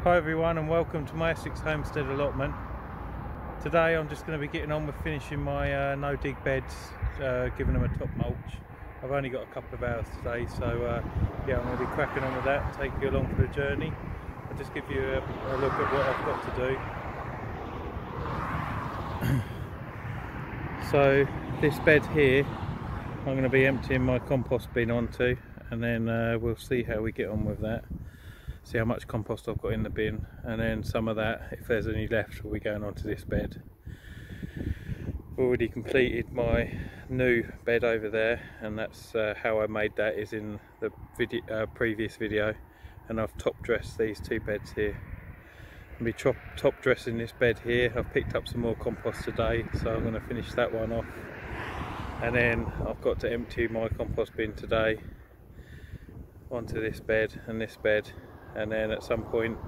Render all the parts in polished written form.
Hi everyone, and welcome to my Essex homestead allotment. Today I'm just going to be getting on with finishing my no dig beds, giving them a top mulch. I've only got a couple of hours today, so yeah, I'm going to be cracking on with that, take you along for the journey. I'll just give you a look at what I've got to do. So this bed here I'm going to be emptying my compost bin onto, and then we'll see how we get on with that. See how much compost I've got in the bin, and then some of that, if there's any left, will be going onto this bed. Already completed my new bed over there, and that's how I made that, is in the previous video. And I've top dressed these two beds here. I'll be top dressing this bed here. I've picked up some more compost today, so I'm going to finish that one off, and then I've got to empty my compost bin today onto this bed and this bed, and then at some point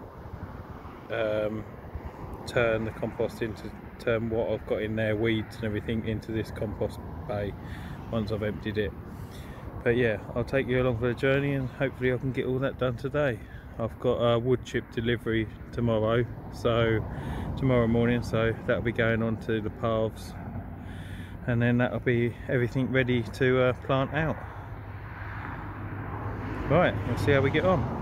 turn the compost into, turn what I've got in there, weeds and everything, into this compost bay once I've emptied it. But yeah, I'll take you along for the journey, and hopefully I can get all that done today. I've got a wood chip delivery tomorrow morning, so that'll be going on to the paths, and then that'll be everything ready to plant out. Right, let's see how we get on.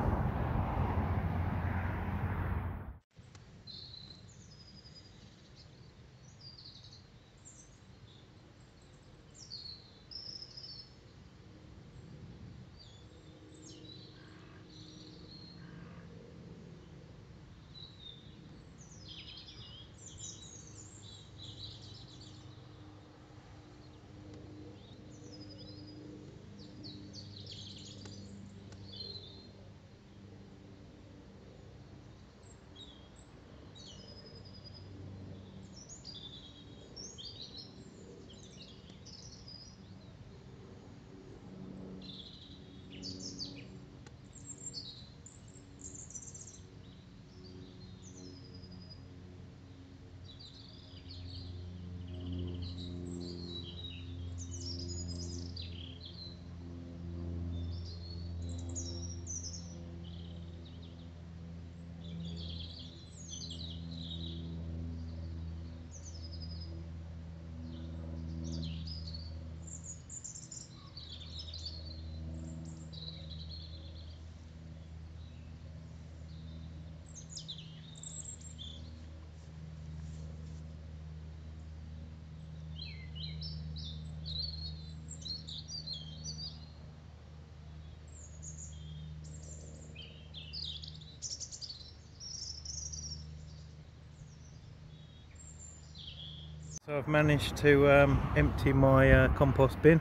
So I've managed to empty my compost bin.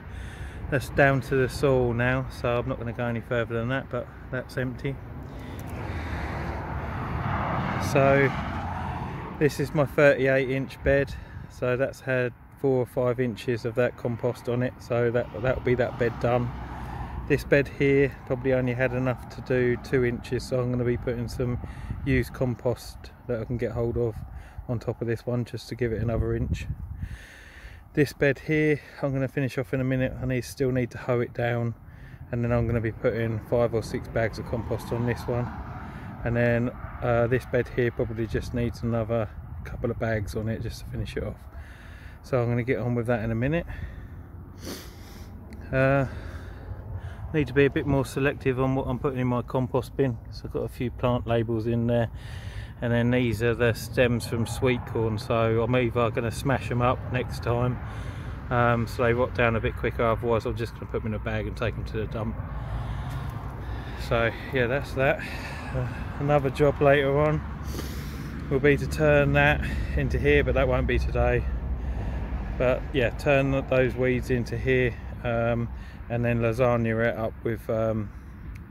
That's down to the soil now, so I'm not going to go any further than that, but that's empty. So this is my 38-inch bed, so that's had 4 or 5 inches of that compost on it, so that'll be that bed done. This bed here probably only had enough to do 2 inches, so I'm going to be putting some used compost that I can get hold of on top of this one, just to give it another inch. This bed here I'm going to finish off in a minute. I still need to hoe it down, and then I'm going to be putting 5 or 6 bags of compost on this one, and then this bed here probably just needs another couple of bags on it just to finish it off. So I'm going to get on with that in a minute. Need to be a bit more selective on what I'm putting in my compost bin, so I've got a few plant labels in there, and then these are the stems from sweet corn, so I'm either going to smash them up next time so they rot down a bit quicker, otherwise I'm just going to put them in a bag and take them to the dump. So yeah, that's that. Another job later on will be to turn that into here, but that won't be today. But yeah, turn those weeds into here, and then lasagna it up with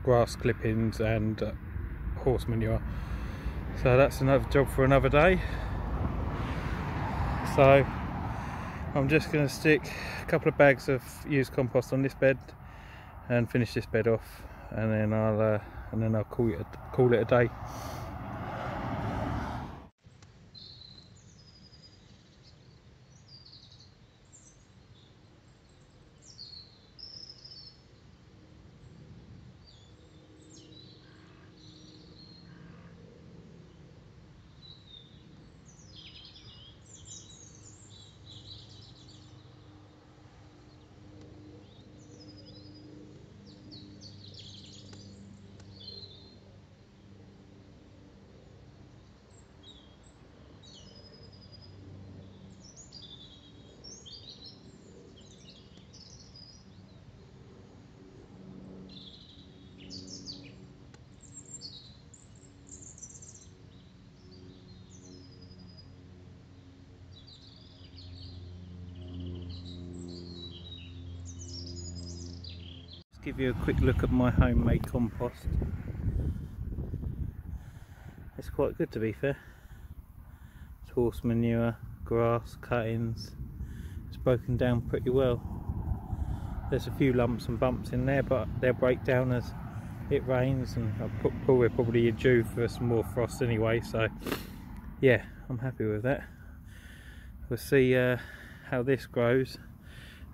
grass clippings and horse manure. So that's another job for another day. So I'm just going to stick a couple of bags of used compost on this bed and finish this bed off, and then I'll call it a day. give you a quick look at my homemade compost. It's quite good, to be fair. It's horse manure, grass, cuttings. It's broken down pretty well. There's a few lumps and bumps in there, but they'll break down as it rains, and we're probably due for some more frost anyway, so yeah, I'm happy with that. We'll see how this grows,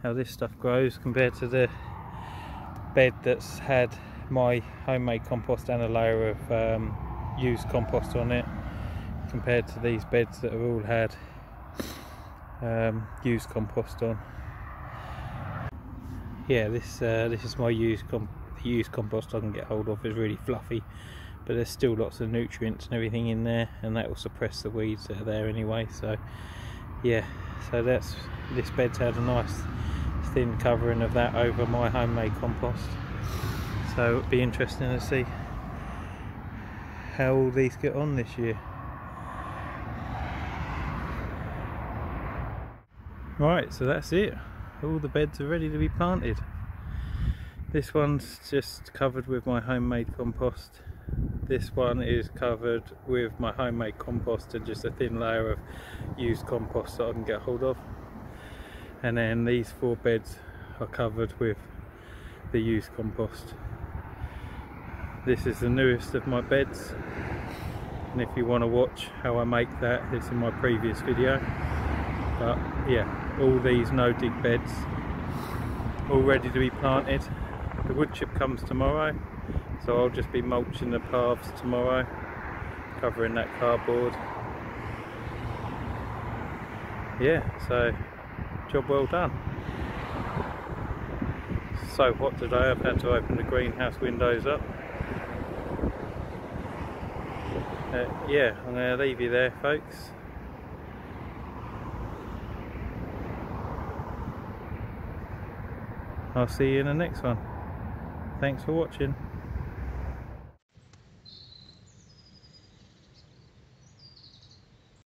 how this stuff grows compared to the bed that's had my homemade compost and a layer of used compost on it, compared to these beds that have all had used compost on. Yeah, this is my used compost I can get hold of. Is really fluffy, but there's still lots of nutrients and everything in there, and that will suppress the weeds that are there anyway. So yeah, so this bed's had a nice thin covering of that over my homemade compost, so it'll be interesting to see how all these get on this year. Right, so that's it. All the beds are ready to be planted. This one's just covered with my homemade compost. This one is covered with my homemade compost and just a thin layer of used compost that I can get hold of. And then these 4 beds are covered with the used compost. This is the newest of my beds, and if you want to watch how I make that, it's in my previous video. But yeah, all these no dig beds all ready to be planted. The wood chip comes tomorrow, so I'll just be mulching the paths tomorrow, covering that cardboard. Yeah, so job well done. It's so hot today, I've had to open the greenhouse windows up. Yeah, I'm going to leave you there, folks. I'll see you in the next one. Thanks for watching.